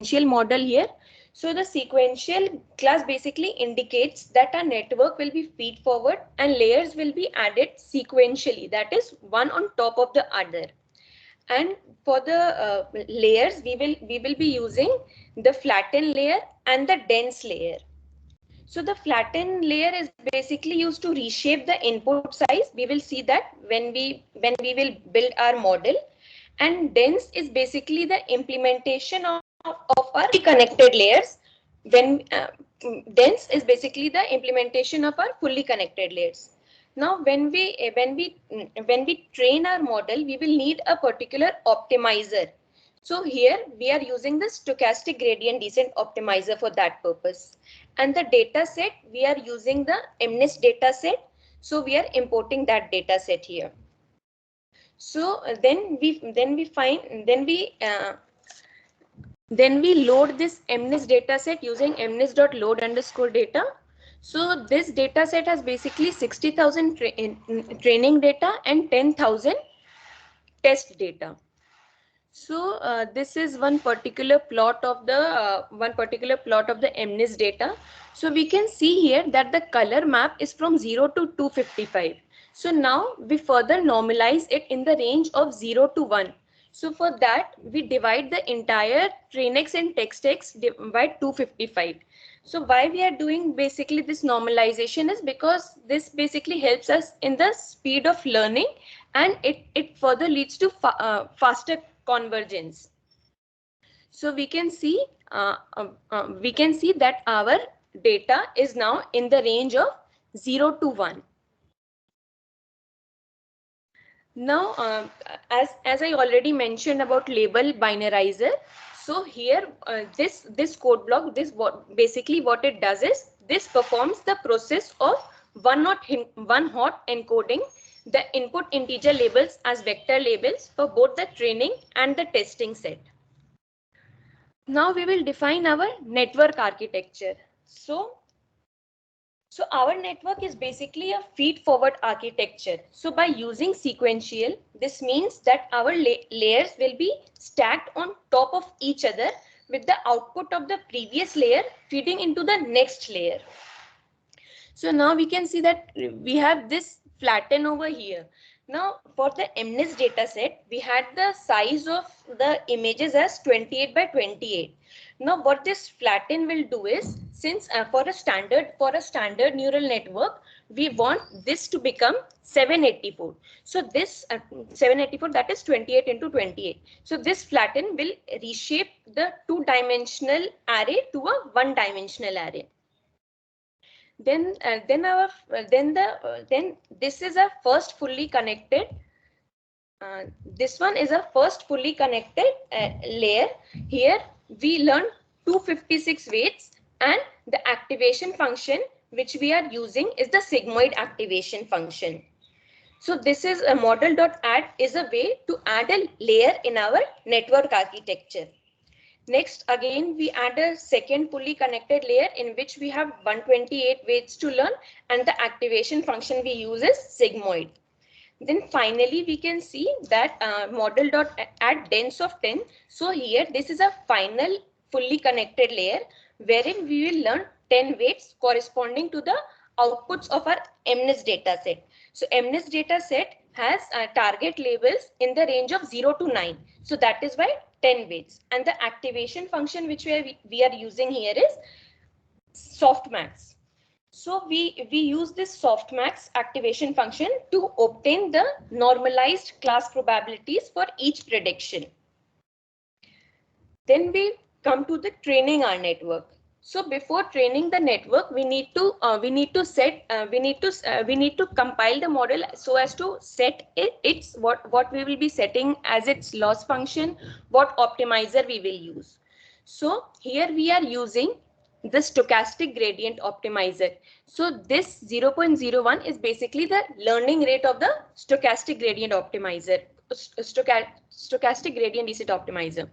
sequential model here. So the sequential class basically indicates that a network will be feed forward and layers will be added sequentially, that is one on top of the other. And for the layers, we will be using the flatten layer and the dense layer. So the flatten layer is basically used to reshape the input size. We will see that when we will build our model. And dense is basically the implementation of our connected layers. When dense is basically the implementation of our fully connected layers. Now, when we train our model, we will need a particular optimizer. So here we are using the stochastic gradient descent optimizer for that purpose. And the data set, we are using the MNIST data set. So we are importing that data set here. So then we load this MNIST data set using mnist.load_data. So this data set has basically 60,000 training data and 10,000 test data. So this is one particular plot of the MNIST data. So we can see here that the color map is from 0 to 255. So now we further normalize it in the range of 0 to 1. So for that we divide the entire TrainX and TextX by 255. So why we are doing basically this normalization is because this basically helps us in the speed of learning, and it further leads to faster convergence. So we can see that our data is now in the range of 0 to 1. Now, as I already mentioned about label binarizer, so here this code block, basically what it does is this performs the process of one hot encoding the input integer labels as vector labels for both the training and the testing set. Now we will define our network architecture. So our network is basically a feed-forward architecture. So by using sequential, this means that our layers will be stacked on top of each other with the output of the previous layer feeding into the next layer. So now we can see that we have this flatten over here. Now for the MNIST data set, we had the size of the images as 28 by 28. Now what this flatten will do is, since for a standard neural network, we want this to become 784. So this 784, that is 28 into 28. So this flatten will reshape the two-dimensional array to a one-dimensional array. Then this is a first fully connected. This one is a first fully connected layer. Here we learn 256 weights, and the activation function which we are using is the sigmoid activation function. So this is a model.add is a way to add a layer in our network architecture. Next, again, we add a second fully connected layer in which we have 128 weights to learn, and the activation function we use is sigmoid. Then finally, we can see that model.add dense of 10. So here, this is a final fully connected layer wherein we will learn 10 weights corresponding to the outputs of our MNIST data set. So MNIST data set has target labels in the range of 0 to 9. So that is why 10 weights. And the activation function which we are using here is softmax. So we use this softmax activation function to obtain the normalized class probabilities for each prediction. Then we come to the training our network. So before training the network, we need to compile the model so as to set its what we will be setting as its loss function, what optimizer we will use. So here we are using the stochastic gradient optimizer. So this 0.01 is basically the learning rate of the stochastic gradient optimizer, stochastic gradient descent optimizer.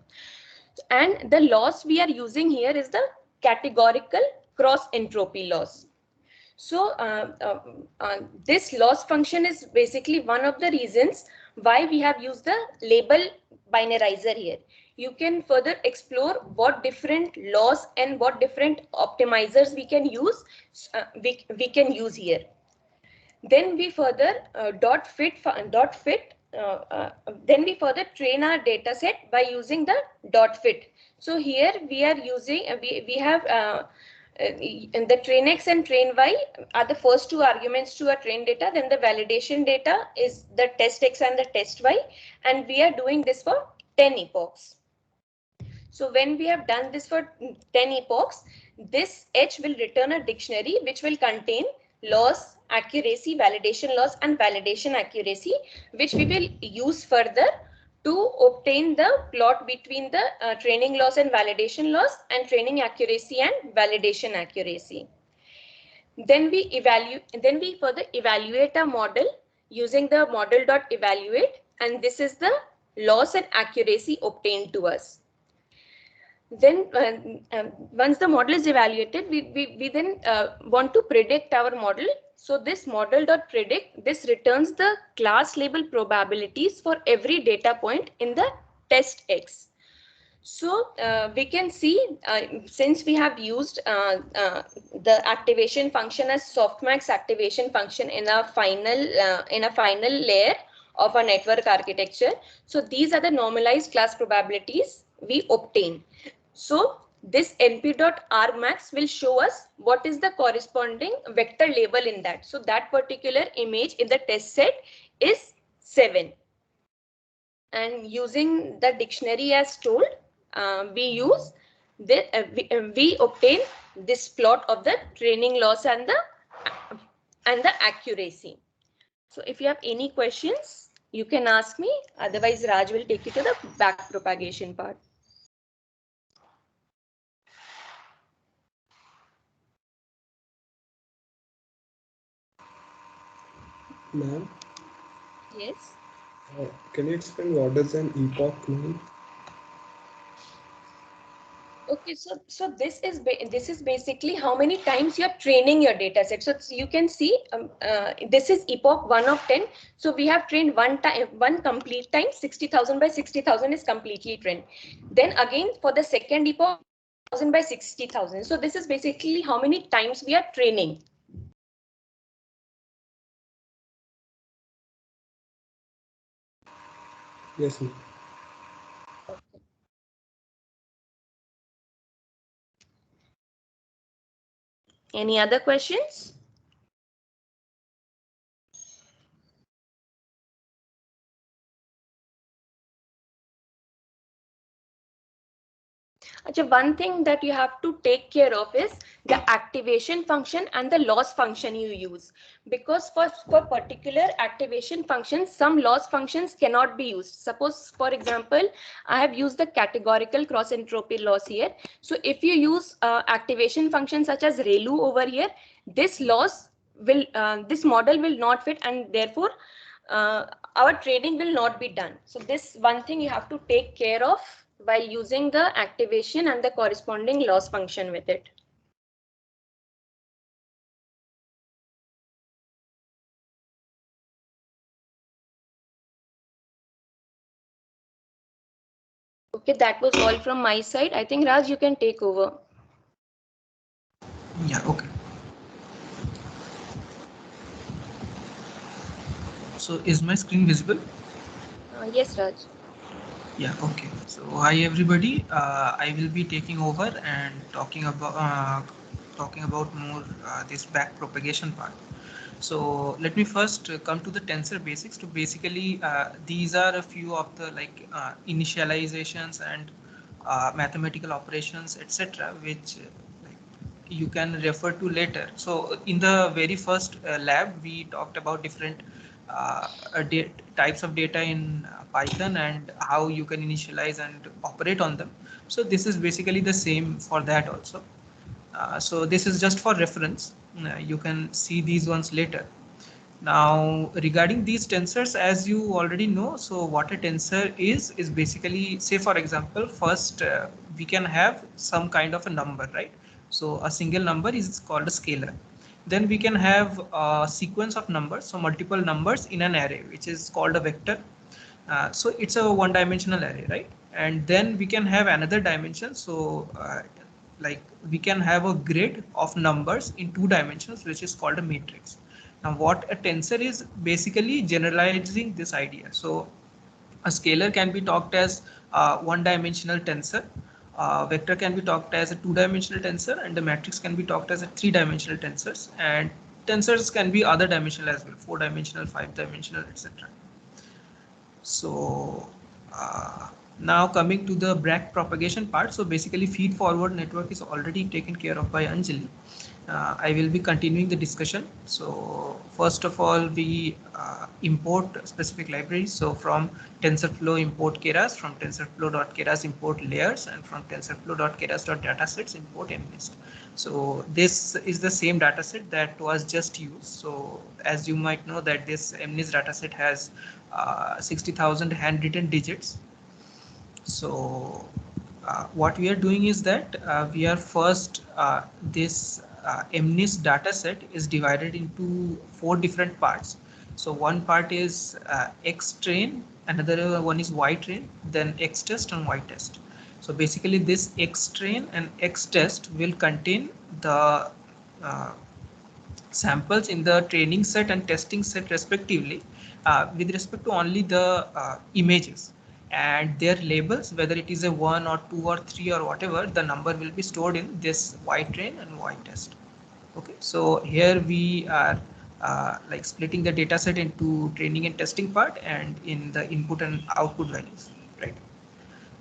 And the loss we are using here is the categorical cross entropy loss. So this loss function is basically one of the reasons why we have used the label binarizer here. You can further explore what different laws and what different optimizers we can use. We can use here. Then we further then we further train our data set by using the dot fit. So here we are using we have the train X and train Y are the first two arguments to our train data. Then the validation data is the test X and the test Y, and we are doing this for 10 epochs. So when we have done this for 10 epochs, this H will return a dictionary which will contain loss, accuracy, validation loss, and validation accuracy, which we will use further to obtain the plot between the training loss and validation loss and training accuracy and validation accuracy. Then we further evaluate a model using the model.evaluate, and this is the loss and accuracy obtained to us. Then once the model is evaluated, we then want to predict our model. So this model.predict, this returns the class label probabilities for every data point in the test X. So we can see since we have used the activation function as softmax activation function in a final layer of a network architecture. So these are the normalized class probabilities we obtain. So this np.argmax will show us what is the corresponding vector label in that. So that particular image in the test set is 7. And using the dictionary as told, we obtain this plot of the training loss and the accuracy. So if you have any questions, you can ask me. Otherwise, Raj will take you to the back propagation part. Ma'am? Yes. Can you explain what does an epoch mean? Okay, so this is basically how many times you're training your data set. So you can see this is epoch 1 of 10. So we have trained one complete time. 60,000 by 60,000 is completely trained. Then again for the second epoch, 1,000 by 60,000. So this is basically how many times we are training. Yes, ma'am. Any other questions? One thing that you have to take care of is the activation function and the loss function you use, because for particular activation functions, some loss functions cannot be used. Suppose, for example, I have used the categorical cross entropy loss here. So if you use activation functions such as ReLU over here, this loss will this model will not fit, and therefore our training will not be done. So this one thing you have to take care of while using the activation and the corresponding loss function with it. Okay, that was all from my side. I think Raj, you can take over. Yeah, okay. So is my screen visible? Yes, Raj. Yeah, okay. So hi everybody. I will be taking over and talking about more this back propagation part. So let me first come to the tensor basics. To basically, these are a few of the initializations and mathematical operations, etc., which you can refer to later. So in the very first lab, we talked about different types of data in Python and how you can initialize and operate on them. So this is basically the same for that also. So this is just for reference. You can see these ones later. Now regarding these tensors, as you already know, so what a tensor is basically, say for example, first we can have some kind of a number, right? So a single number is called a scalar. Then we can have a sequence of numbers, so multiple numbers in an array, which is called a vector. So it's a one-dimensional array, right? And then we can have another dimension. So like we can have a grid of numbers in 2 dimensions, which is called a matrix. Now what a tensor is, basically generalizing this idea. So a scalar can be talked as one-dimensional tensor, vector can be talked as a 2-dimensional tensor, and the matrix can be talked as a 3-dimensional tensors, and tensors can be other dimensional as well, 4-dimensional, 5-dimensional, etc. So now coming to the back propagation part. So basically feed forward network is already taken care of by Anjali. I will be continuing the discussion. So first of all, we import specific libraries. So from TensorFlow import Keras, from TensorFlow.keras import layers, and from TensorFlow.keras.datasets import MNIST. So this is the same dataset that was just used. So as you might know that this MNIST dataset has 60,000 handwritten digits. So what we are doing is that we are first this MNIST dataset is divided into 4 different parts. So one part is X-train, another one is Y-train, then X-test and Y-test. So basically this X-train and X-test will contain the samples in the training set and testing set respectively with respect to only the images, and their labels, whether it is a 1 or 2 or 3 or whatever, the number will be stored in this Y-train and Y-test. Okay, so here we are like splitting the data set into training and testing part and in the input and output values, right?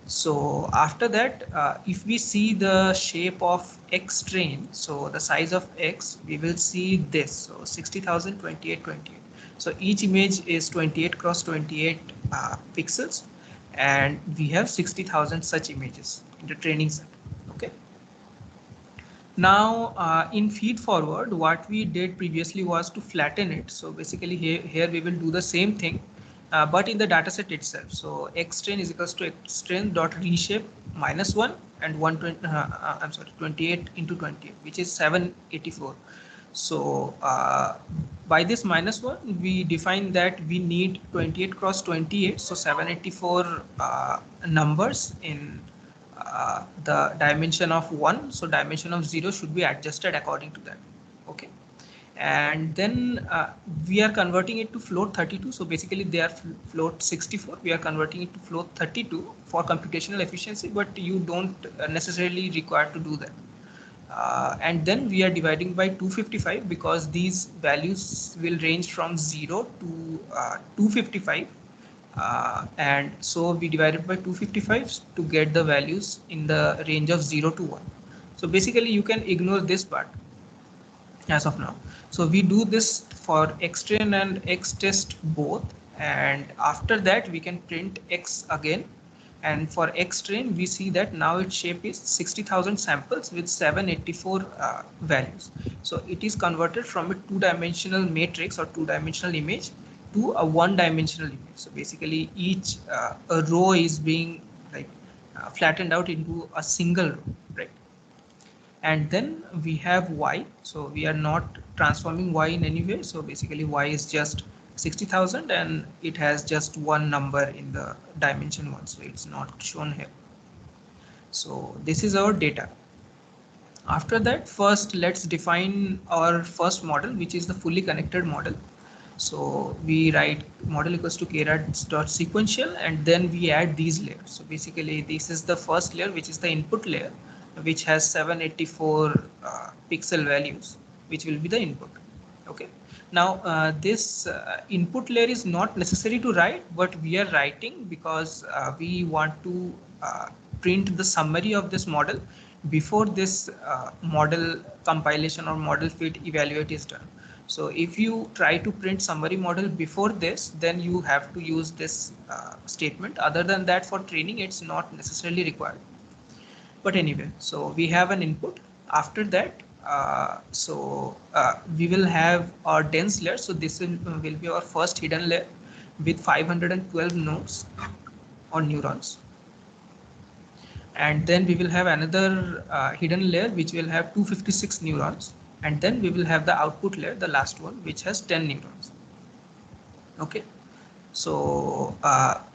So after that, if we see the shape of X train, so the size of X, we will see this. So 60,000, 28, 28. So each image is 28 cross 28 pixels, and we have 60,000 such images in the training set. Okay. Now in feed forward, what we did previously was to flatten it. So basically here we will do the same thing, but in the dataset itself. So X-train is equals to X-train dot reshape -1 and 120. I'm sorry, 28 into 28, which is 784. So by this -1, we define that we need 28 cross 28, so 784 numbers in the dimension of 1. So dimension of 0 should be adjusted according to that. Okay. And then we are converting it to float 32. So basically they are float 64. We are converting it to float 32 for computational efficiency, but you don't necessarily require to do that. And then we are dividing by 255 because these values will range from 0 to 255. And so we divided by 255 to get the values in the range of 0 to 1. So basically you can ignore this part as of now. So we do this for X-train and X-test both, and after that we can print X again. And for X-train, we see that now its shape is 60,000 samples with 784 values. So it is converted from a 2-dimensional matrix or 2-dimensional image to a 1-dimensional image. So basically each a row is being like flattened out into a single row, right? And then we have Y. So we are not transforming Y in any way. So basically Y is just 60,000 and it has just one number in the dimension 1. So it's not shown here. So this is our data. After that, first let's define our first model, which is the fully connected model. So we write model equals to keras.sequential, and then we add these layers. So basically this is the first layer, which is the input layer, which has 784 pixel values, which will be the input. Okay. Now this input layer is not necessary to write, but we are writing because we want to print the summary of this model before this model compilation or model fit evaluate is done. So if you try to print summary model before this, then you have to use this statement. Other than that, for training, it's not necessarily required. But anyway, so we have an input. After that, we will have our dense layer. So this will be our first hidden layer with 512 nodes or neurons. And then we will have another hidden layer which will have 256 neurons. And then we will have the output layer, the last one, which has 10 neurons. Okay. So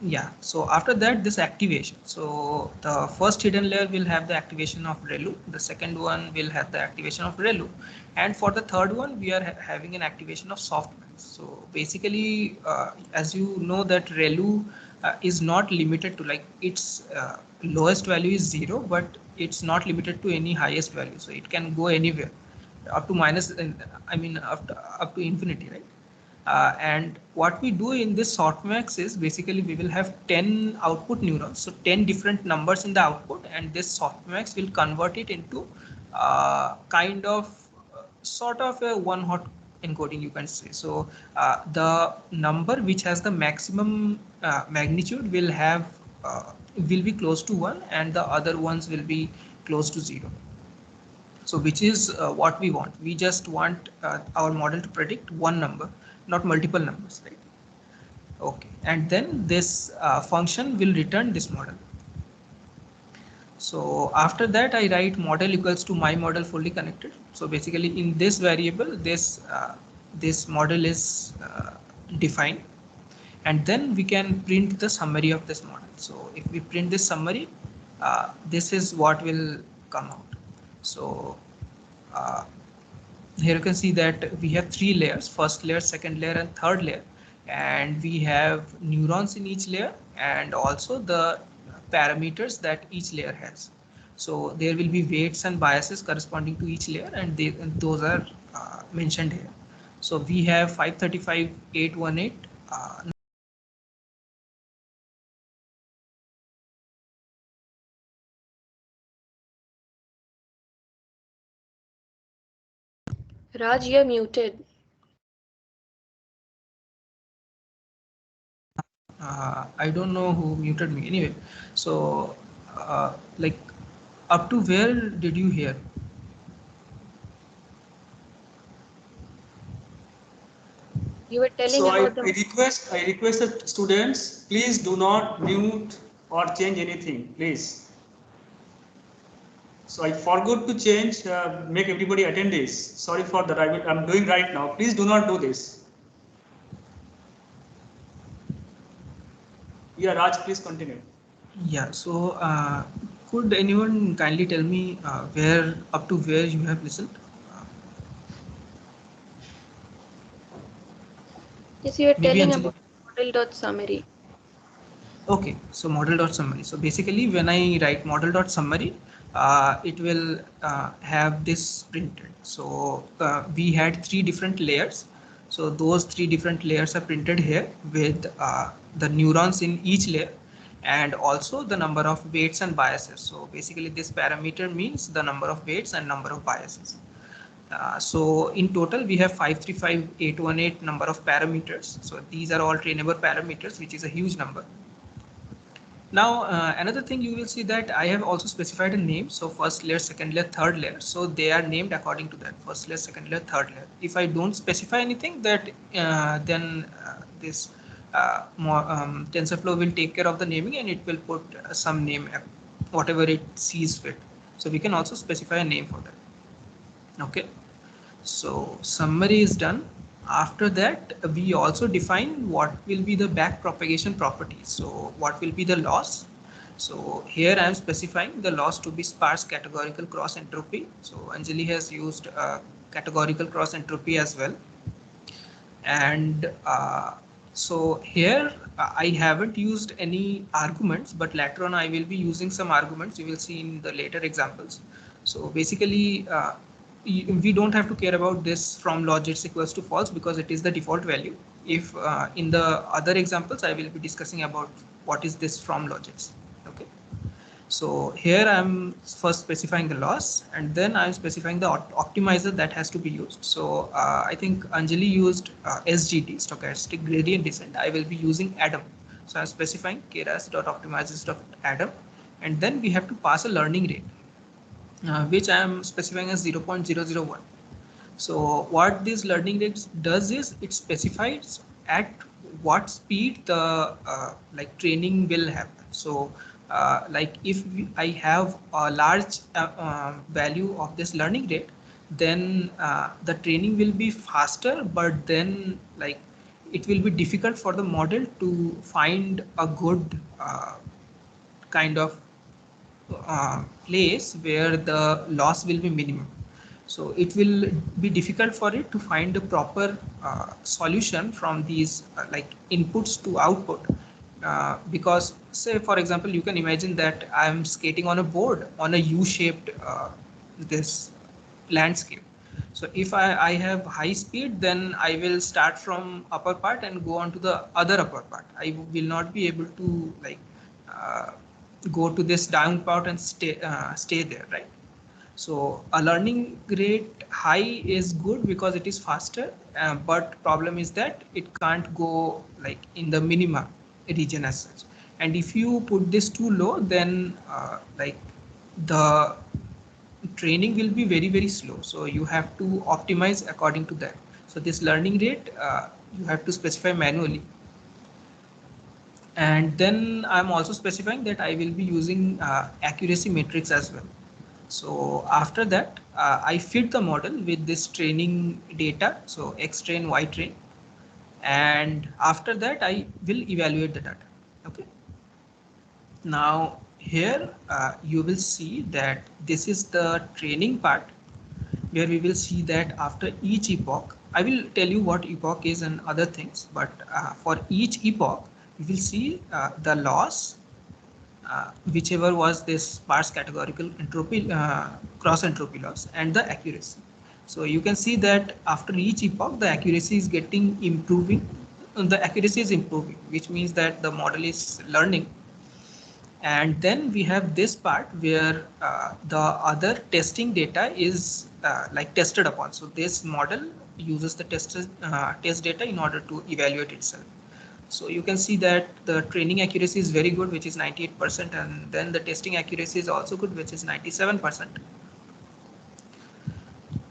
yeah, so after that, this activation. So the first hidden layer will have the activation of ReLU. The second one will have the activation of ReLU. And for the third one, we are having an activation of softmax. So basically, as you know that ReLU is not limited to, like, its lowest value is 0, but it's not limited to any highest value. So it can go anywhere up to minus, I mean, up to infinity, right? And what we do in this softmax is basically we will have 10 output neurons, so 10 different numbers in the output, and this softmax will convert it into kind of sort of a one hot encoding, you can say. So the number which has the maximum magnitude will have will be close to 1, and the other ones will be close to 0. So which is what we want. We just want our model to predict one number, not multiple numbers, right? Okay, and then this function will return this model. So after that, I write model equals to my model fully connected. So basically, in this variable, this model is defined, and then we can print the summary of this model. So if we print this summary, this is what will come out. So here you can see that we have 3 layers: first layer, second layer, and third layer, and we have neurons in each layer and also the parameters that each layer has. So there will be weights and biases corresponding to each layer, and those are mentioned here. So we have 535, 818. Raj, you're muted. I don't know who muted me. Anyway, so like, up to where did you hear? You were telling So I about the. request the students, please do not mute or change anything, please. So I forgot to change, make everybody attend this. Sorry for that. I'm doing right now. Please do not do this. Yeah, Raj, please continue. Yeah, so could anyone kindly tell me where, up to where you have listened? Yes, you were Maybe telling Anjali. about model.summary. Okay, so model.summary. So basically, when I write model.summary, it will have this printed. So we had 3 different layers. So those 3 different layers are printed here with the neurons in each layer, and also the number of weights and biases. So basically, this parameter means the number of weights and number of biases. So in total, we have 535, 818 number of parameters. So these are all trainable parameters, which is a huge number. Now, another thing you will see that I have also specified a name. So first layer, second layer, third layer. So they are named according to that: first layer, second layer, third layer. If I don't specify anything, that then this TensorFlow will take care of the naming, and it will put some name, whatever it sees fit. So we can also specify a name for that. Okay. So summary is done. After that, we also define what will be the back propagation properties. So what will be the loss? So here I am specifying the loss to be sparse categorical cross entropy. So Anjali has used categorical cross entropy as well. And so here I haven't used any arguments, but later on I will be using some arguments. You will see in the later examples. So basically, we don't have to care about this from logits equals to false, because it is the default value. If in the other examples, I will be discussing about what is this from logits. Okay. So here I'm first specifying the loss, and then I'm specifying the optimizer that has to be used. So I think Anjali used SGD, stochastic gradient descent. I will be using Adam. So I'm specifying keras.optimizers.adam, and then we have to pass a learning rate, which I am specifying as 0.001. So what this learning rate does is it specifies at what speed the training will happen. So like if I have a large value of this learning rate, then the training will be faster, but then like it will be difficult for the model to find a good kind of place where the loss will be minimum. So it will be difficult for it to find a proper solution from these like inputs to output, because say for example you can imagine that I am skating on a board on a U-shaped this landscape. So if I have high speed, then I will start from upper part and go on to the other upper part. I will not be able to like go to this down part and stay there, right? So a learning rate high is good because it is faster, but problem is that it can't go like in the minima region as such. And if you put this too low, then like the training will be very slow. So you have to optimize according to that. So this learning rate you have to specify manually. And then I'm also specifying that I will be using accuracy matrix as well. So after that, I fit the model with this training data, so X train, Y train, and after that I will evaluate the data. Okay. Now here you will see that this is the training part, where we will see that after each epoch, I will tell you what epoch is and other things, but for each epoch, we will see the loss, whichever was this sparse categorical entropy, cross entropy loss, and the accuracy. So you can see that after each epoch, the accuracy is getting improving. The accuracy is improving, which means that the model is learning. And then we have this part where the other testing data is like tested upon. So this model uses the test data in order to evaluate itself. So you can see that the training accuracy is very good, which is 98%, and then the testing accuracy is also good, which is 97%.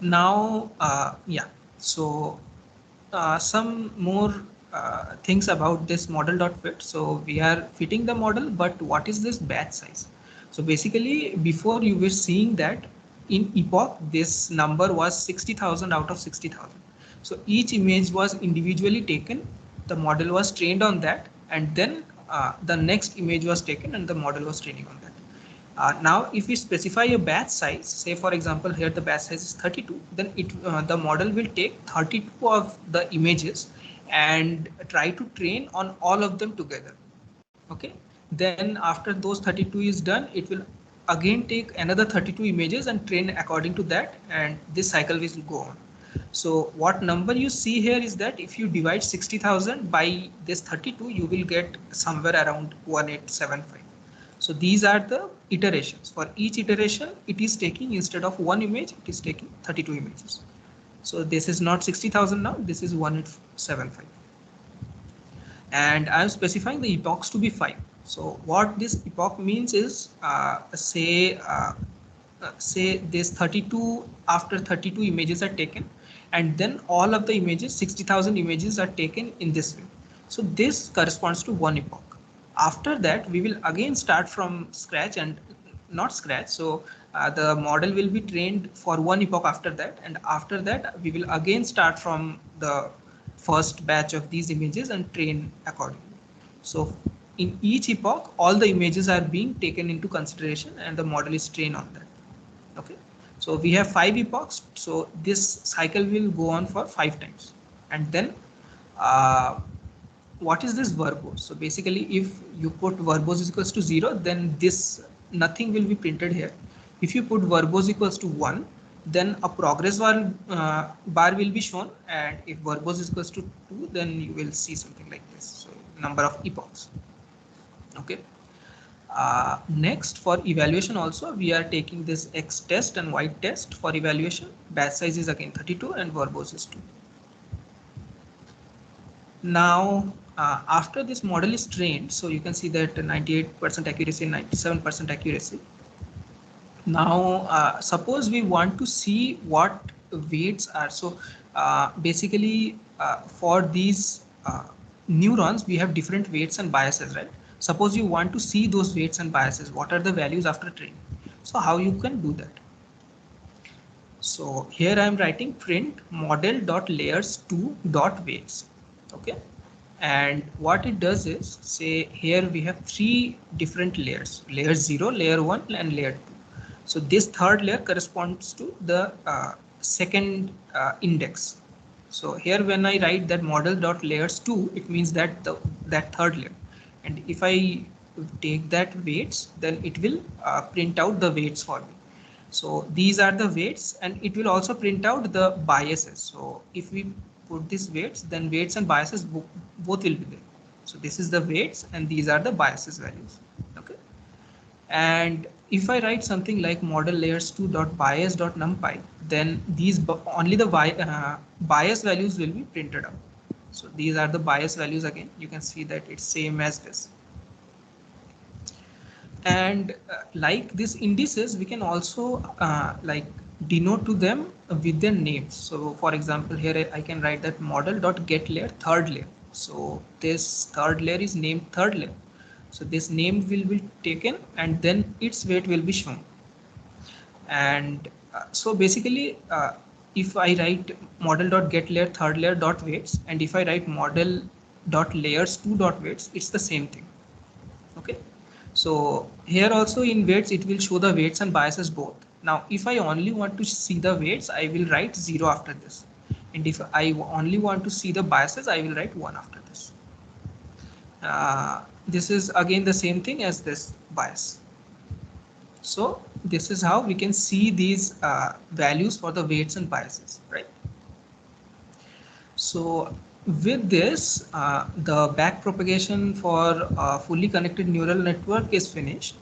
Now, yeah, so some more things about this model.fit. So we are fitting the model, but what is this batch size? So basically, before you were seeing that in epoch, this number was 60,000 out of 60,000. So each image was individually taken, the model was trained on that, and then the next image was taken and the model was training on that. Now, if we specify a batch size, say for example, here the batch size is 32, then the model will take 32 of the images and try to train on all of them together. Okay. Then after those 32 is done, it will again take another 32 images and train according to that, and this cycle will go on. So what number you see here is that if you divide 60,000 by this 32, you will get somewhere around 1875. So these are the iterations. For each iteration, it is taking, instead of one image, it is taking 32 images. So this is not 60,000 now, this is 1875. And I'm specifying the epochs to be 5. So what this epoch means is, say this 32, after 32 images are taken, and then all of the images, 60,000 images are taken in this way. So this corresponds to one epoch. After that, we will again start from scratch, and not scratch. So the model will be trained for one epoch after that, and after that we will again start from the first batch of these images and train accordingly. So in each epoch, all the images are being taken into consideration and the model is trained on that. Okay, so we have 5 epochs, so this cycle will go on for 5 times. And then what is this verbose? So basically, if you put verbose is equals to 0, then this nothing will be printed here. If you put verbose equals to 1, then a progress bar will be shown, and if verbose is equals to 2, then you will see something like this. So number of epochs. Okay. Next, for evaluation also, we are taking this X test and Y test for evaluation. Batch size is again 32 and verbose is 2. Now, after this model is trained, so you can see that 98% accuracy, 97% accuracy. Now, suppose we want to see what weights are. So basically, for these neurons, we have different weights and biases, right? Suppose you want to see those weights and biases, what are the values after training? So how you can do that? So here I am writing print model.layers2.weights. Okay. And what it does is, say here we have three different layers, layer 0, layer 1 and layer 2. So this third layer corresponds to the second index. So here when I write that model.layers2, it means that that third layer. And if I take that weights, then it will print out the weights for me. So these are the weights, and it will also print out the biases. So if we put these weights, then weights and biases both will be there. So this is the weights and these are the biases values. Okay. And if I write something like model layers2.bias.numpy, then these only the bias values will be printed out. So these are the bias values again. You can see that it's same as this. And like these indices, we can also like denote to them with their names. So for example, here I can write that model.getLayer third layer. So this third layer is named third layer. So this name will be taken and then its weight will be shown. And so basically, if I write model.getLayer third layer dot weights, and if I write model.layers2 dot weights, it's the same thing. Okay. So here also in weights, it will show the weights and biases both. Now, if I only want to see the weights, I will write 0 after this. And if I only want to see the biases, I will write 1 after this. This is again the same thing as this bias. So this is how we can see these values for the weights and biases, right? So with this, the back propagation for fully connected neural network is finished.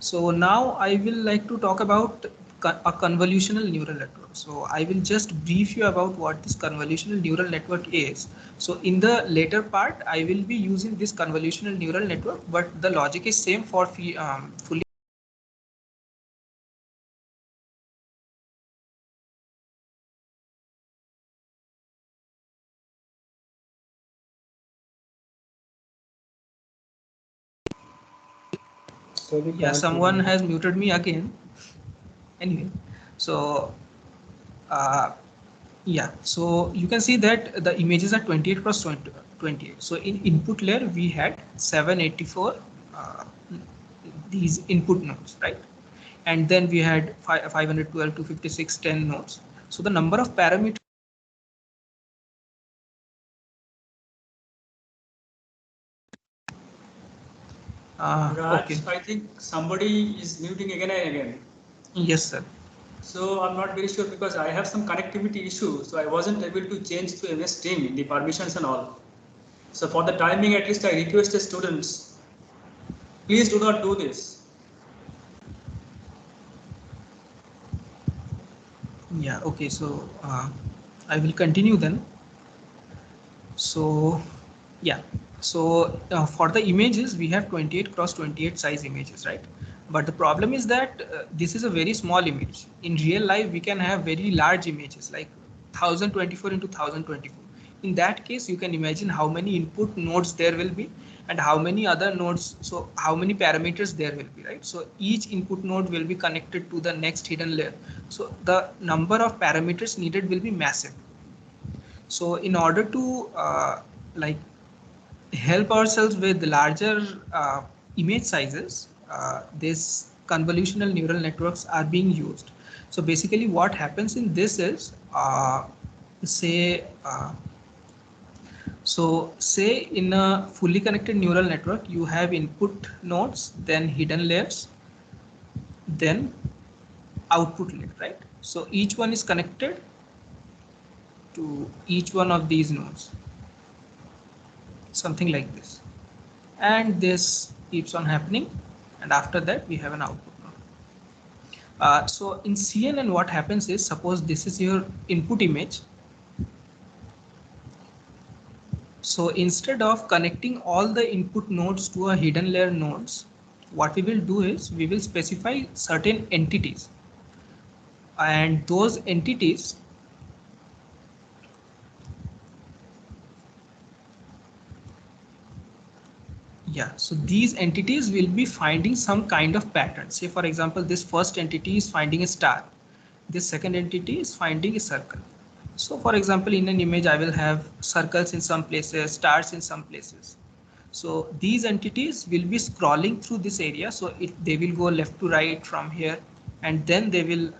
So now I will like to talk about a convolutional neural network. So I will just brief you about what this convolutional neural network is. So in the later part, I will be using this convolutional neural network, but the logic is same for fully. Sorry, Yeah, someone has muted me again. Anyway, so yeah, so you can see that the images are 28 cross 28. So in input layer, we had 784 these input nodes, right? And then we had 512, 256, 10 nodes. So the number of parameters. Raj, Okay. I think somebody is muting again and again. Yes, sir. So I'm not very sure because I have some connectivity issue. So I wasn't able to change to MS Team, the permissions and all. So for the timing, at least I request the students, please do not do this. Yeah, okay, so I will continue then. So yeah, so for the images, we have 28 cross 28 size images, right? But the problem is that this is a very small image. In real life, we can have very large images like 1024 into 1024. In that case, you can imagine how many input nodes there will be and how many other nodes, so how many parameters there will be, right? So each input node will be connected to the next hidden layer. So the number of parameters needed will be massive. So in order to like help ourselves with larger image sizes, these convolutional neural networks are being used. So basically what happens in this is, say in a fully connected neural network, you have input nodes, then hidden layers, then output layer, right? So each one is connected to each one of these nodes, something like this, and this keeps on happening, and after that we have an output node. So in CNN, what happens is, suppose this is your input image. So instead of connecting all the input nodes to a hidden layer nodes, what we will do is we will specify certain entities, and those entities so these entities will be finding some kind of pattern. Say for example, this first entity is finding a star, this second entity is finding a circle, So for example, in an image, I will have circles in some places, stars in some places. So these entities will be scrolling through this area. So they will go left to right from here, and then they will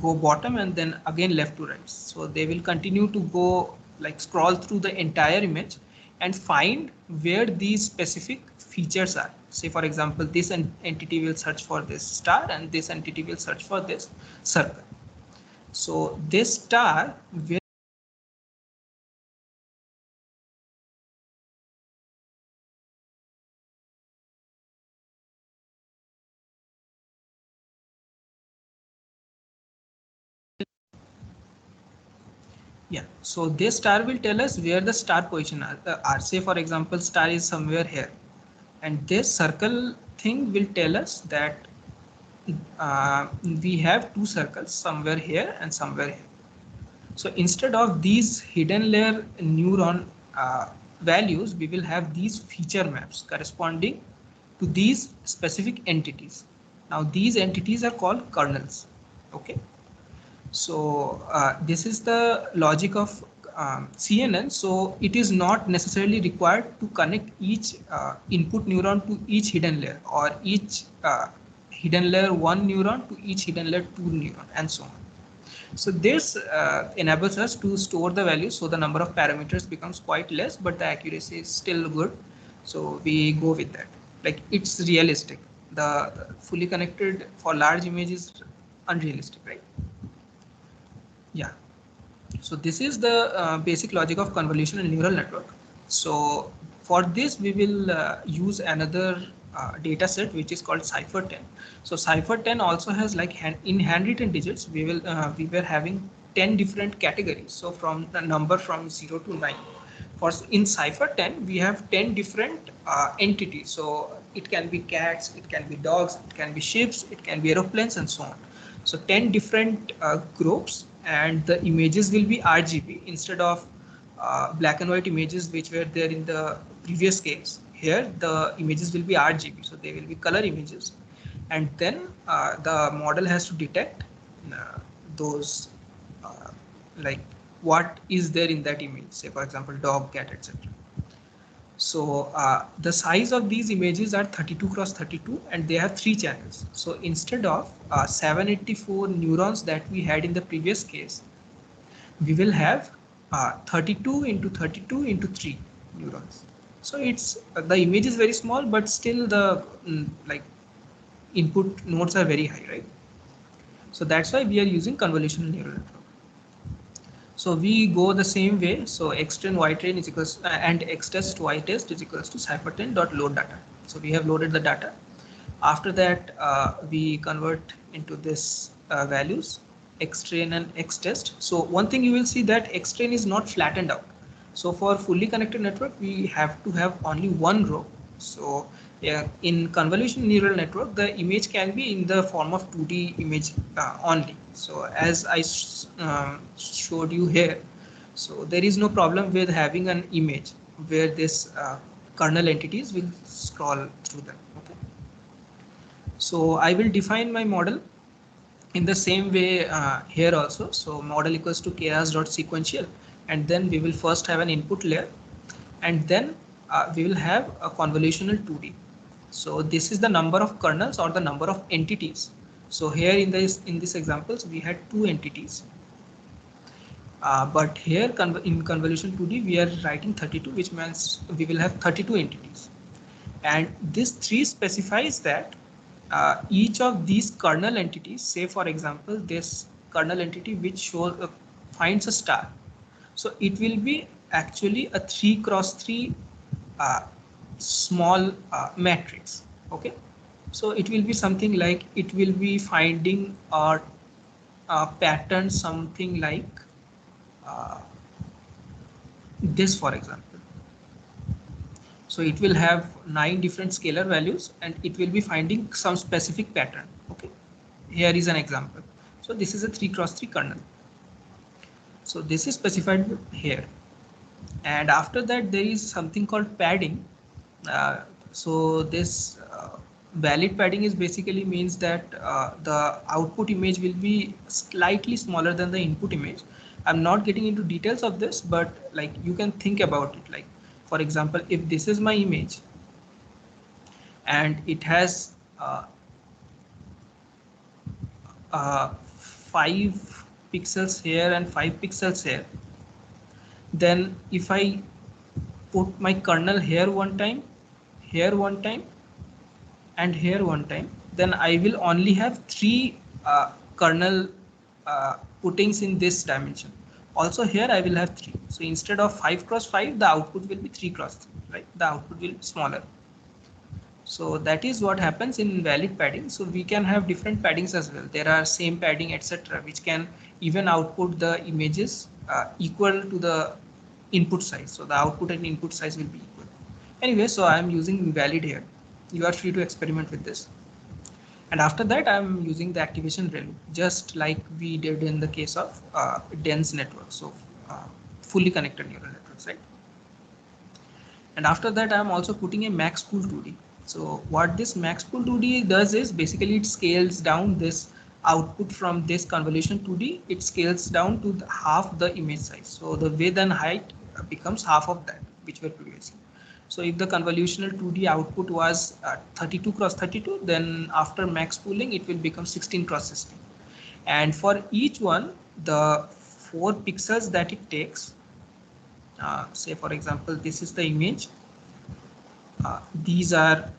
go bottom and then again left to right. So they will continue to go like scroll through the entire image and find where these specific features are. Say for example, this entity will search for this star and this entity will search for this circle. So this star will Yeah, so this star will tell us where the star position are. Say for example, star is somewhere here, and this circle thing will tell us that we have two circles somewhere here and somewhere here. So instead of these hidden layer neuron values, we will have these feature maps corresponding to these specific entities. Now these entities are called kernels. Okay. So this is the logic of CNN. So it is not necessarily required to connect each input neuron to each hidden layer, or each hidden layer 1 neuron to each hidden layer 2 neuron, and so on. So this enables us to store the values, so the number of parameters becomes quite less, but the accuracy is still good. So we go with that. Like it's realistic. The fully connected for large image is unrealistic, right? Yeah. So this is the basic logic of convolutional neural network. So for this, we will use another data set which is called Cipher10. So Cipher10 also has like in handwritten digits. We were having 10 different categories. So from the number from 0 to 9. For in Cipher10, we have 10 different entities. So it can be cats, it can be dogs, it can be ships, it can be aeroplanes, and so on. So 10 different groups, and the images will be RGB instead of black and white images which were there in the previous case. Here the images will be RGB, so they will be color images, and then the model has to detect those like what is there in that image, say for example dog, cat, etc. So the size of these images are 32 cross 32, and they have 3 channels. So instead of 784 neurons that we had in the previous case, we will have 32 into 32 into 3 neurons. So it's the image is very small, but still the like input nodes are very high, right? So that's why we are using convolutional neural network. So we go the same way. So xtrain ytrain is equals and xtest ytest is equals to Cipher10 dot load data. So we have loaded the data. After that, we convert into this values xtrain and xtest. So one thing you will see that xtrain is not flattened out. So for fully connected network, we have to have only one row. So yeah, in convolutional neural network, the image can be in the form of 2D image only. So as I showed you here, so there is no problem with having an image where this kernel entities will scroll through them. Okay. So I will define my model in the same way here also. So model equals to chaos.sequential, and then we will first have an input layer, and then we will have a convolutional 2D. So this is the number of kernels or the number of entities. So here in this examples we had 2 entities, but here in convolution 2D we are writing 32, which means we will have 32 entities, and this 3 specifies that each of these kernel entities, say for example this kernel entity which shows finds a star, so it will be actually a 3 cross 3 small matrix. Okay, so it will be something like it will be finding a pattern something like this, for example. So it will have 9 different scalar values, and it will be finding some specific pattern. Okay, here is an example. So this is a 3 cross 3 kernel. So this is specified here, and after that there is something called padding. So this valid padding is basically means that the output image will be slightly smaller than the input image, I'm not getting into details of this, but like you can think about it. Like, for example, if this is my image and it has 5 pixels here and 5 pixels here, then if I put my kernel here one time, here one time, and here one time, then I will only have 3 kernel puttings in this dimension. Also here I will have 3. So instead of 5 cross 5, the output will be 3 cross 3, right? The output will be smaller. So that is what happens in valid padding. So we can have different paddings as well. There are same padding, etc., which can even output the images equal to the input size. So the output and input size will be equal. Anyway, so I am using invalid here. You are free to experiment with this. And after that, I'm using the activation ReLU, just like we did in the case of dense networks, so fully connected neural networks, right? And after that, I'm also putting a maxpool 2D. So what this maxpool 2D does is basically it scales down this output from this convolution 2D. It scales down to half the image size. So the width and height becomes half of that, which were previously. So if the convolutional 2D output was 32 cross 32, then after max pooling, it will become 16 cross 16. And for each one, the 4 pixels that it takes, say for example, this is the image. These are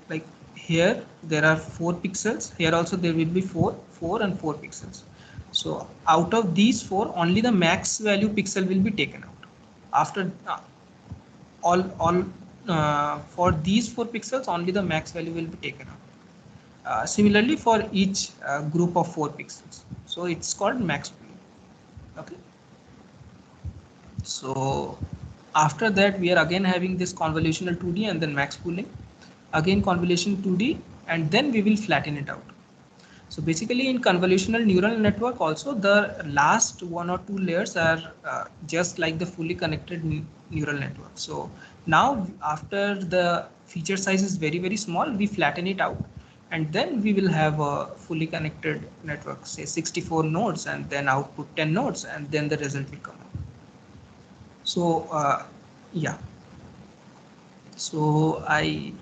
like here there are 4 pixels. Here also there will be 4 and 4 pixels. So out of these 4, only the max value pixel will be taken out. After for these 4 pixels, only the max value will be taken out. Similarly for each group of 4 pixels. So it's called max pooling. Okay. So after that, we are again having this convolutional 2D and then max pooling, again convolution 2D, and then we will flatten it out. So basically in convolutional neural network also, the last 1 or 2 layers are just like the fully connected neural network. So now after the feature size is very, very small, we flatten it out, and then we will have a fully connected network, say 64 nodes, and then output 10 nodes, and then the result will come out. So yeah, so I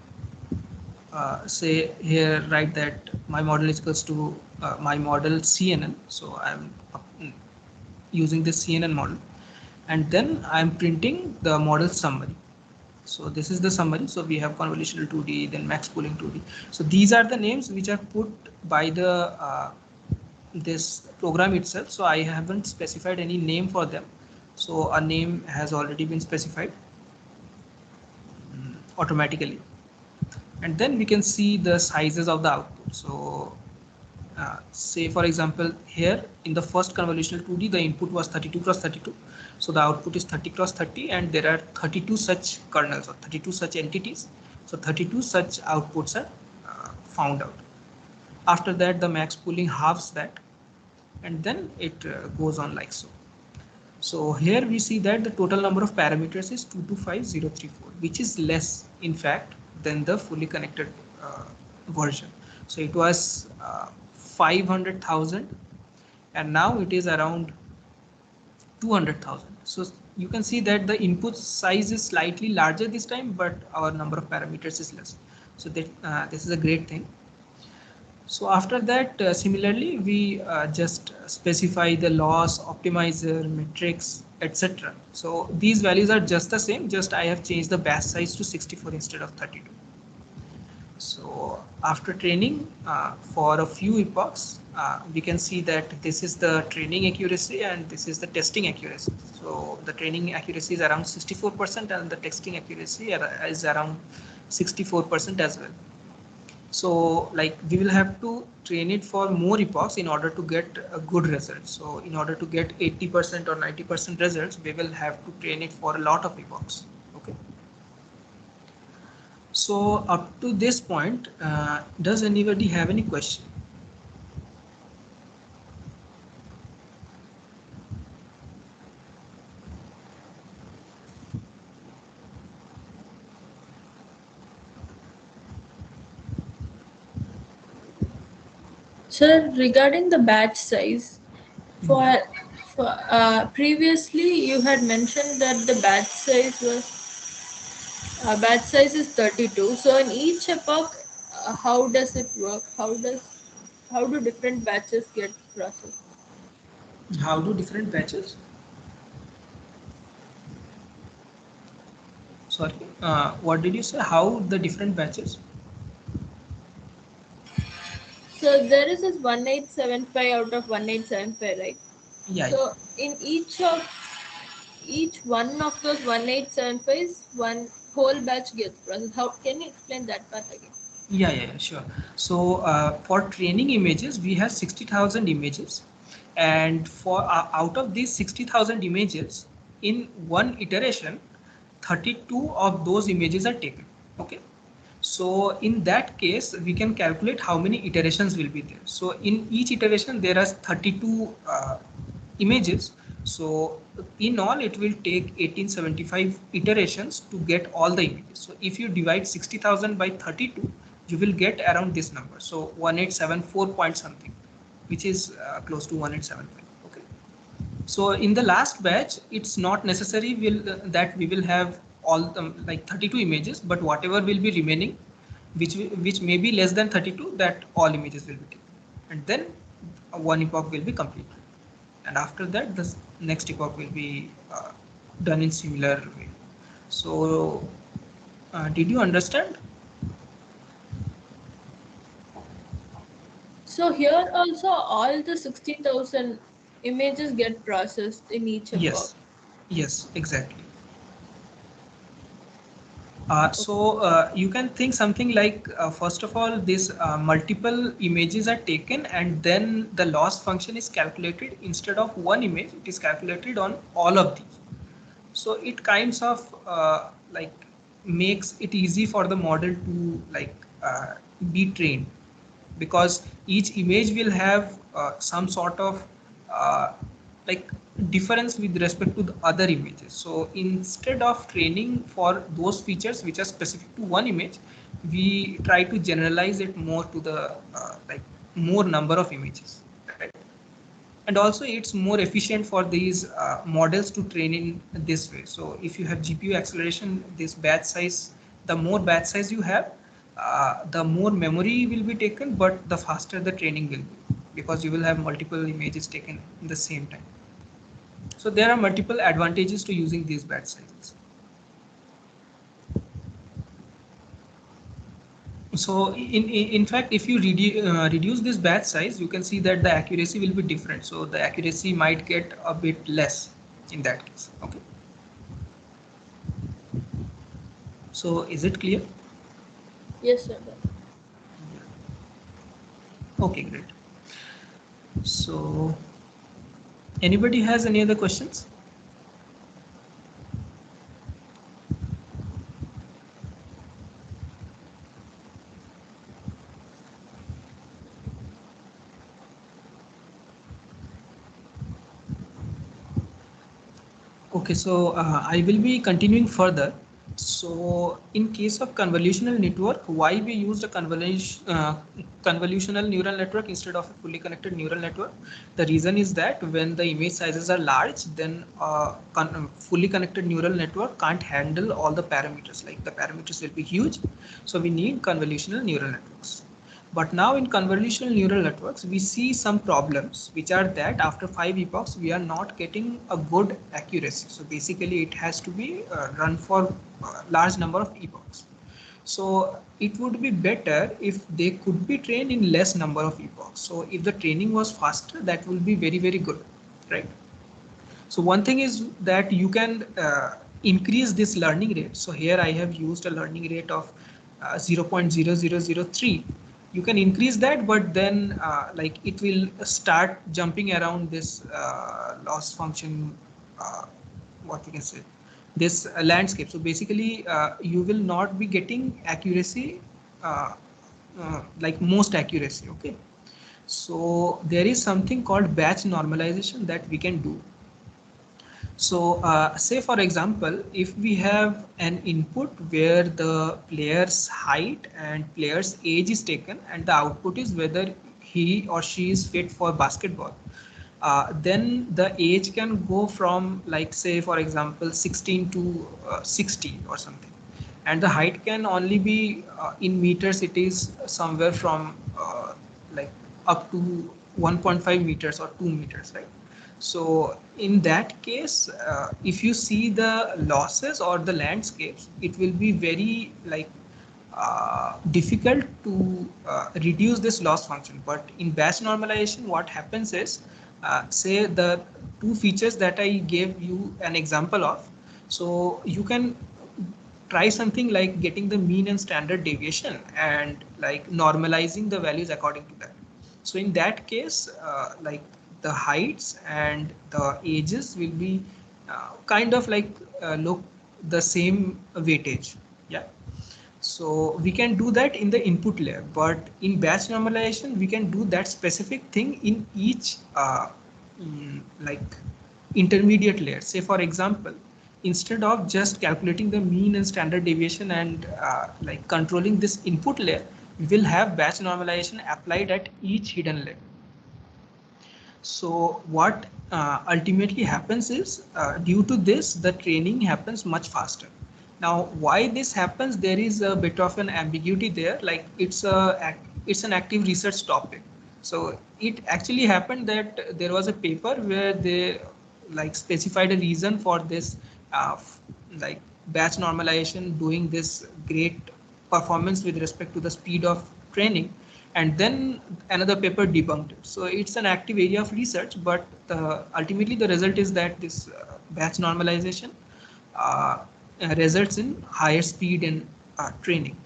say here, write that my model is equals to my model CNN. So I'm using this CNN model, and then I'm printing the model summary. So this is the summary. So we have convolutional 2D, then max pooling 2D. So these are the names which are put by the this program itself. So I haven't specified any name for them. So a name has already been specified automatically. And then we can see the sizes of the output. So say for example, here in the first convolutional 2D, the input was 32 cross 32. So the output is 30 cross 30, and there are 32 such kernels or 32 such entities. So 32 such outputs are found out. After that, the max pooling halves that, and then it goes on like so. So here we see that the total number of parameters is 225034, which is less, in fact, than the fully connected version. So it was 500,000, and now it is around 200,000. So you can see that the input size is slightly larger this time, but our number of parameters is less. So that this is a great thing. So after that, similarly, we just specify the loss, optimizer, metrics, etc. So these values are just the same, just I have changed the batch size to 64 instead of 32. So after training for a few epochs, we can see that this is the training accuracy and this is the testing accuracy. So the training accuracy is around 64% and the testing accuracy is around 64% as well. So like we will have to train it for more epochs in order to get a good result. So in order to get 80% or 90% results, we will have to train it for a lot of epochs. Okay. So up to this point, does anybody have any question? Sir, regarding the batch size, For previously you had mentioned that the batch size is 32. So in each epoch, how does it work? How do different batches get processed? How do different batches? Sorry, what did you say? How the different batches? So there is this 1875 out of 1875, right? Yeah, So in each one of those 1875s, one whole batch gets processed. How can you explain that part again? yeah, sure. So for training images, we have 60,000 images, and for out of these 60,000 images, in one iteration, 32 of those images are taken. Okay. So in that case, we can calculate how many iterations will be there. So in each iteration, there are 32 images. So in all, it will take 1875 iterations to get all the images. So if you divide 60,000 by 32, you will get around this number. So 1874 point something, which is close to 1875. Okay. So in the last batch, it's not necessary that we will have all like 32 images, but whatever will be remaining, which may be less than 32, that all images will be taken, and then one epoch will be completed. And after that, the next epoch will be done in similar way. So, did you understand? So here also all the 60,000 images get processed in each epoch. Yes, exactly. You can think something like, first of all, these multiple images are taken and then the loss function is calculated. Instead of one image, it is calculated on all of these. So it kinds of like makes it easy for the model to be trained, because each image will have some sort of uh, like difference with respect to the other images. So instead of training for those features which are specific to one image, we try to generalize it more to the more number of images, right? And also it's more efficient for these models to train in this way. So if you have GPU acceleration, this batch size, the more batch size you have, the more memory will be taken, but the faster the training will be, because you will have multiple images taken in the same time. So there are multiple advantages to using these batch sizes. So in fact, if you reduce this batch size, you can see that the accuracy will be different. So the accuracy might get a bit less in that case. Okay. So is it clear? Yes, sir. Okay, great. So anybody has any other questions? Okay, so I will be continuing further. So in case of convolutional network, why we used a convolutional neural network instead of a fully connected neural network? The reason is that when the image sizes are large, then fully connected neural network can't handle all the parameters, like the parameters will be huge. So we need convolutional neural networks. But now in convolutional neural networks, we see some problems, which are that after 5 epochs, we are not getting a good accuracy. So basically it has to be run for a large number of epochs. So it would be better if they could be trained in less number of epochs. So if the training was faster, that will be very, very good, right? So one thing is that you can increase this learning rate. So here I have used a learning rate of 0.0003. You can increase that, but then like it will start jumping around this loss function, what we can say, this landscape. So basically you will not be getting accuracy, like most accuracy. Okay. So there is something called batch normalization that we can do. So say for example, if we have an input where the player's height and player's age is taken and the output is whether he or she is fit for basketball. then the age can go from, like, say for example 16 to 60 or something, and the height can only be in meters. It is somewhere from like up to 1.5 meters or 2 meters, right? So in that case, if you see the losses or the landscapes, it will be very like difficult to reduce this loss function. But in batch normalization, what happens is, say the two features that I gave you an example of, so you can try something like getting the mean and standard deviation and like normalizing the values according to that. So in that case, like the heights and the ages will be kind of like look the same weightage. Yeah. So we can do that in the input layer, but in batch normalization, we can do that specific thing in each like intermediate layer. Say for example, instead of just calculating the mean and standard deviation and like controlling this input layer, we will have batch normalization applied at each hidden layer. So what ultimately happens is, due to this, the training happens much faster. Now, why this happens, there is a bit of an ambiguity there, like it's an active research topic. So it actually happened that there was a paper where they like specified a reason for this like batch normalization doing this great performance with respect to the speed of training, and then another paper debunked it. So it's an active area of research, but ultimately the result is that this batch normalization results in higher speed in training.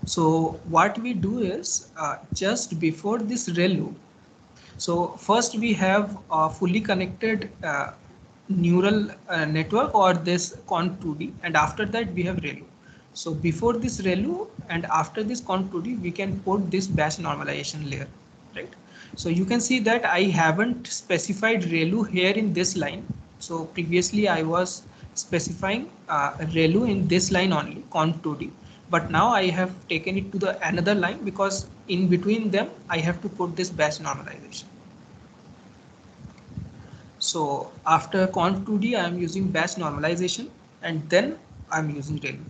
So what we do is, just before this ReLU, so first we have a fully connected neural network or this Conv2D, and after that we have ReLU. So before this ReLU and after this Conv2D, we can put this batch normalization layer, right? So you can see that I haven't specified ReLU here in this line. So previously I was specifying ReLU in this line only, Conv2D, but now I have taken it to the another line because in between them I have to put this batch normalization. So after Conv2D, I am using batch normalization, and then I'm using ReLU.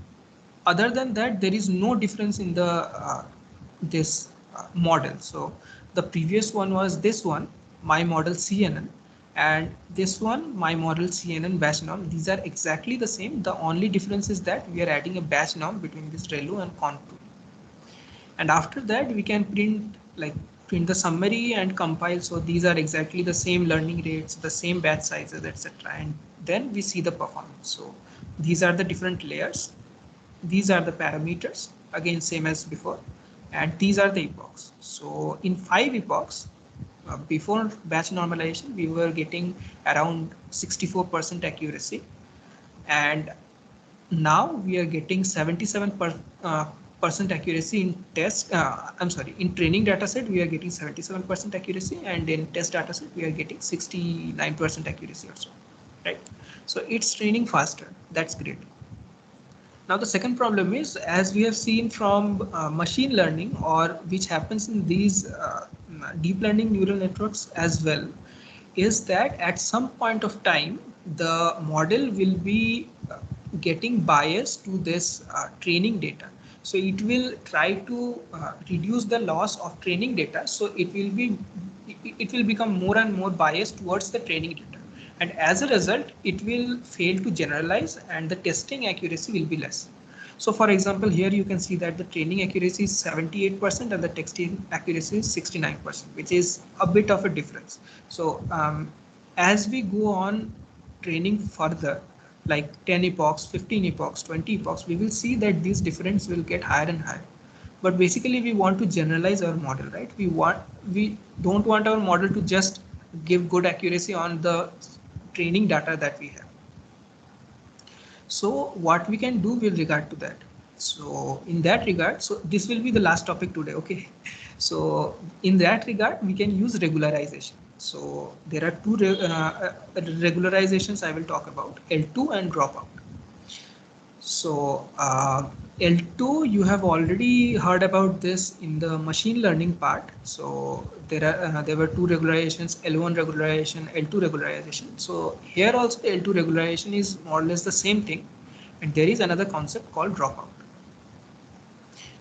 Other than that, there is no difference in the this model. So the previous one was this one, my model CNN, and this one, my model CNN batch norm. These are exactly the same. The only difference is that we are adding a batch norm between this ReLU and Conv2D. And after that, we can print the summary and compile. So these are exactly the same learning rates, the same batch sizes, etc. And then we see the performance. So these are the different layers. These are the parameters, again same as before, and these are the epochs. So in 5 epochs, before batch normalization, we were getting around 64% accuracy, and now we are getting 77% accuracy in test. In training dataset we are getting 77% accuracy, and in test dataset we are getting 69% accuracy also, right? So it's training faster. That's great. Now the second problem is, as we have seen from machine learning, or which happens in these deep learning neural networks as well, is that at some point of time the model will be getting bias to this training data. So it will try to reduce the loss of training data. So it will become more and more biased towards the training data. And as a result, it will fail to generalize and the testing accuracy will be less. So for example, here you can see that the training accuracy is 78% and the testing accuracy is 69%, which is a bit of a difference. So as we go on training further, like 10 epochs, 15 epochs, 20 epochs, we will see that this difference will get higher and higher. But basically we want to generalize our model, right? We don't want our model to just give good accuracy on the training data that we have. So what we can do with regard to that? So in that regard, so this will be the last topic today, okay? So in that regard, we can use regularization. So there are two regularizations I will talk about, L2 and dropout. So L2, you have already heard about this in the machine learning part. So there were two regularizations, L1 regularization, L2 regularization. So here also L2 regularization is more or less the same thing, and there is another concept called dropout.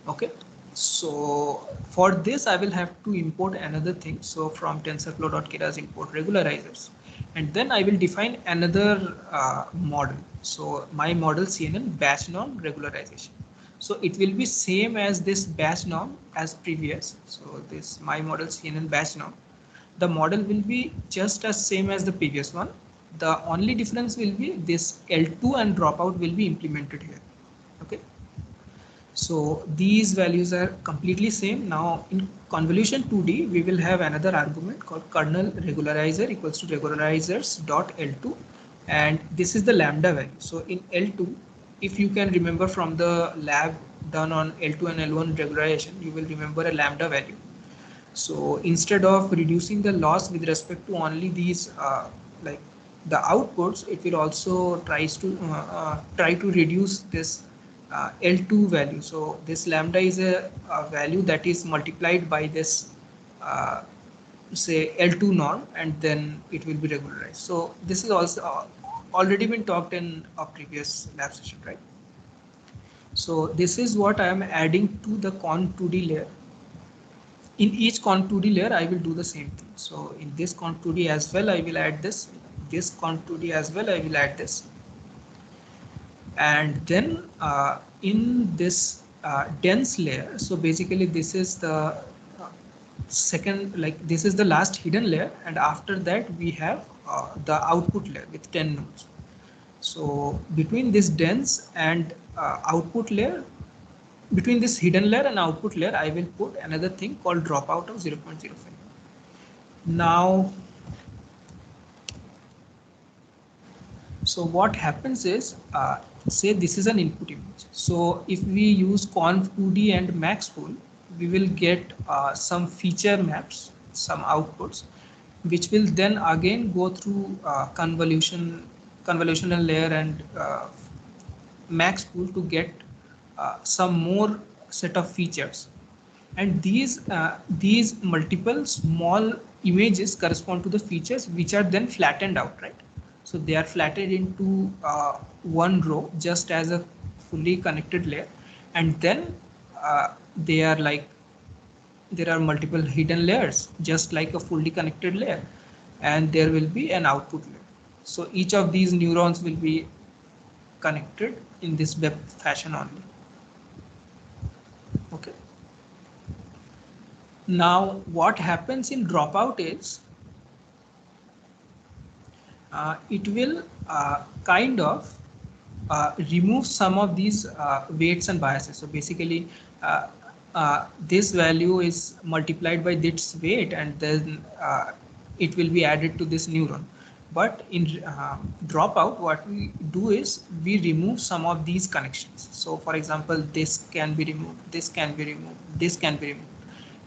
Okay, so for this I will have to import another thing. So from TensorFlow.keras import regularizers, and then I will define another model. So my model CNN batch norm regularization. So it will be same as this batch norm as previous. So this my model CNN batch norm. The model will be just as same as the previous one. The only difference will be this L2 and dropout will be implemented here. Okay. So these values are completely same. Now in convolution 2D, we will have another argument called kernel regularizer equals to regularizers dot L2, and this is the lambda value. So in L2, if you can remember from the lab done on L2 and L1 regularization, you will remember a lambda value. So instead of reducing the loss with respect to only these like the outputs, it will also try to reduce this L2 value. So this lambda is a value that is multiplied by this say L2 norm, and then it will be regularized. So this is also already been talked in a previous lab session, right? So this is what I am adding to the Con2D layer. In each Con2D layer, I will do the same thing. So in this Con2D as well, I will add this. This Con2D as well, I will add this. And then in this dense layer, so basically this is the second, like this is the last hidden layer, and after that we have the output layer with 10 nodes. So between this dense and output layer, between this hidden layer and output layer, I will put another thing called dropout of 0.05. Now, so what happens is, say this is an input image. So if we use conv2D and maxpool, we will get some feature maps, some outputs, which will then again go through convolutional layer and maxpool to get some more set of features. And these multiple small images correspond to the features which are then flattened out, right? So they are flattened into one row just as a fully connected layer, and then they are like there are multiple hidden layers just like a fully connected layer, and there will be an output layer. So each of these neurons will be connected in this web fashion only. Okay. Now what happens in dropout is it will kind of remove some of these weights and biases. So basically this value is multiplied by this weight, and then it will be added to this neuron. But in dropout, what we do is we remove some of these connections. So for example, this can be removed, this can be removed, this can be removed.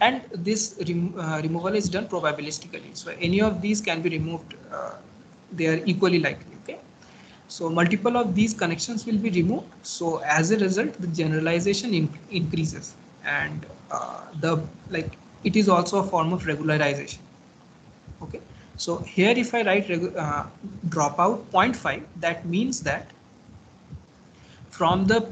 And this removal is done probabilistically. So any of these can be removed, they are equally likely. Okay. So multiple of these connections will be removed. So as a result, the generalization increases, and it is also a form of regularization. Okay. So here if I write dropout 0.5, that means that from the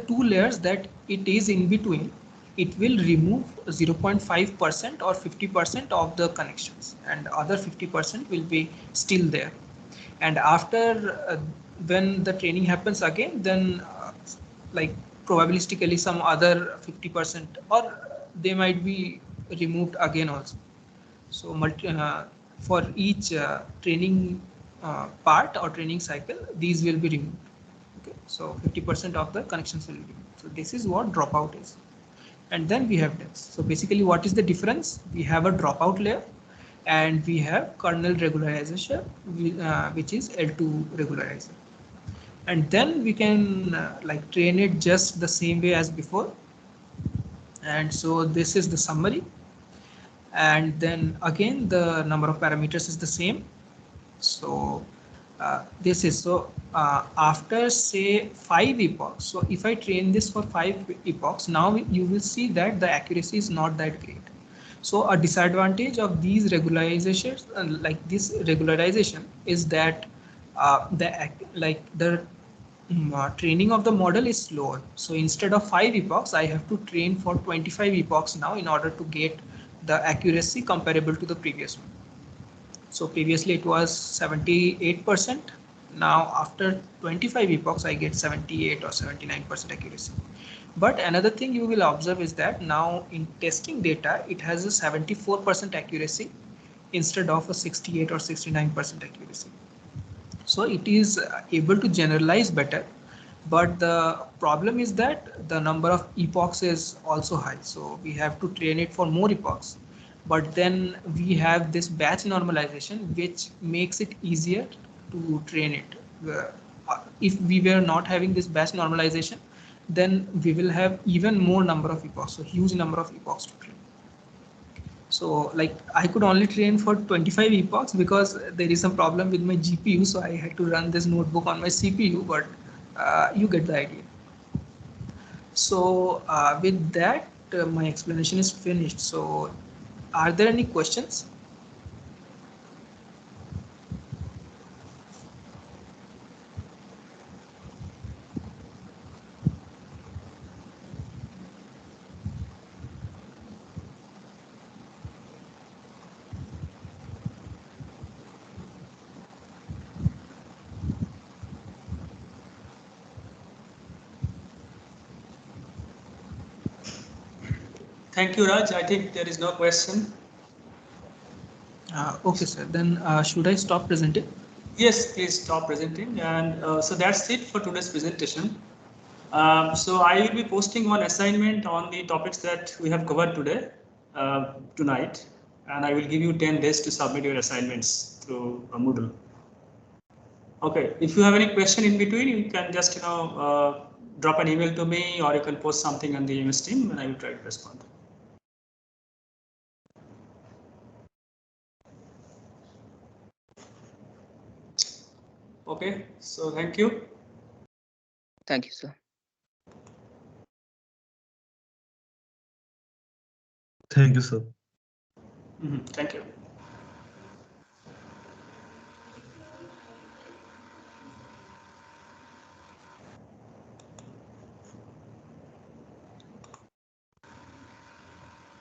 two layers that it is in between, it will remove 0.5% or 50% of the connections, and other 50% will be still there. And after when the training happens again, then like probabilistically some other 50%, or they might be removed again also. So for each training part or training cycle, these will be removed. Okay, so 50% of the connections will be removed. So this is what dropout is. And then we have dense. So basically what is the difference? We have a dropout layer, and we have kernel regularization, which is L2 regularizer. And then we can like train it just the same way as before. And so this is the summary. And then again, the number of parameters is the same. So this is so after say 5 epochs. So if I train this for 5 epochs, now you will see that the accuracy is not that great. So a disadvantage of these regularizations, like this regularization, is that the training of the model is slower. So instead of 5 epochs, I have to train for 25 epochs now in order to get the accuracy comparable to the previous one. So previously it was 78%. Now after 25 epochs, I get 78 or 79% accuracy. But another thing you will observe is that now in testing data, it has a 74% accuracy instead of a 68 or 69% accuracy. So it is able to generalize better. But the problem is that the number of epochs is also high. So we have to train it for more epochs. But then we have this batch normalization, which makes it easier to train it. If we were not having this batch normalization, then we will have even more number of epochs, so huge number of epochs to train. So like I could only train for 25 epochs because there is some problem with my GPU, so I had to run this notebook on my CPU, but you get the idea. So with that, my explanation is finished. So are there any questions? Thank you, Raj. I think there is no question. Okay, sir. Then should I stop presenting? Yes, please stop presenting. And so that's it for today's presentation. So I will be posting one assignment on the topics that we have covered today, tonight, and I will give you 10 days to submit your assignments through Moodle. Okay, if you have any question in between, you can just drop an email to me, or you can post something on the MS team, and I will try to respond. Okay, so thank you. Thank you, sir. Thank you, sir. Thank you.